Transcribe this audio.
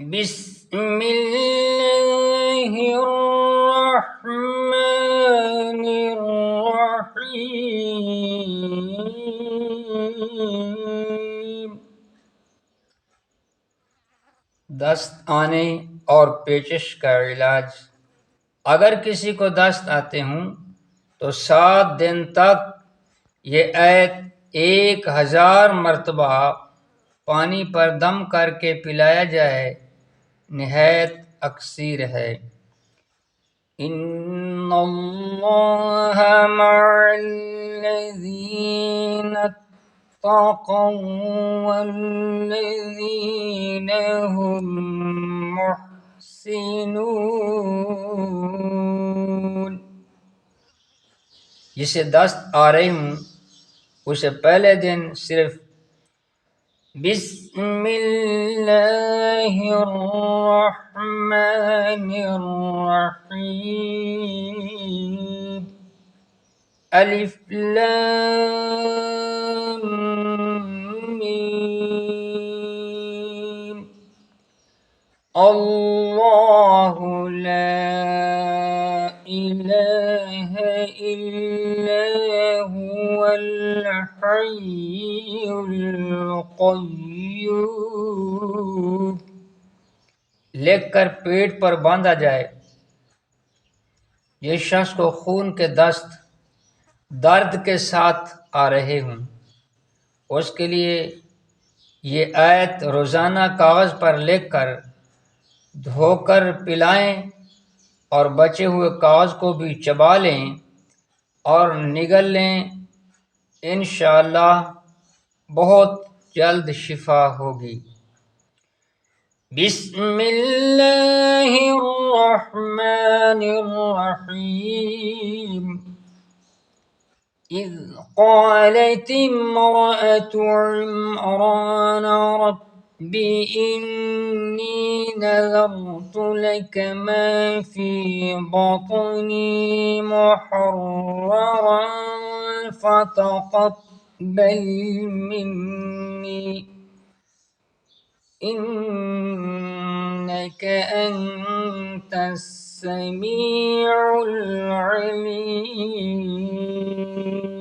بسم اللہ الرحمن الرحیم۔ دست آنے اور پیچش کا علاج۔ اگر کسی کو دست آتے ہوں تو 7 دن تک یہ آیت 1000 مرتبہ پانی پر دم کر کے پلایا جائے، نہایت اکثیر ہے۔ ان اللہ مع الذین اتقوا والذین هم محسنون۔ جسے دست آ رہی ہوں اسے پہلے دن صرف بسم اللہ الرحمن الرحیم الف لام میم اللہ لا الہ الا هو الحی القیوم لکھ کر پیٹ پر باندھا جائے۔ جس شخص کو خون کے دست درد کے ساتھ آ رہے ہوں اس کے لیے یہ آیت روزانہ کاغذ پر لکھ کر دھو کر پلائیں اور بچے ہوئے کاغذ کو بھی چبا لیں اور نگل لیں، انشاءاللہ بہت جلد شفا ہوگی۔ بسم اللہ الرحمن الرحیم اذ قالت امرأة عمران رب انی نذرت لك ما في بطني محررا فتقبل مني إنك أنت السميع العليم۔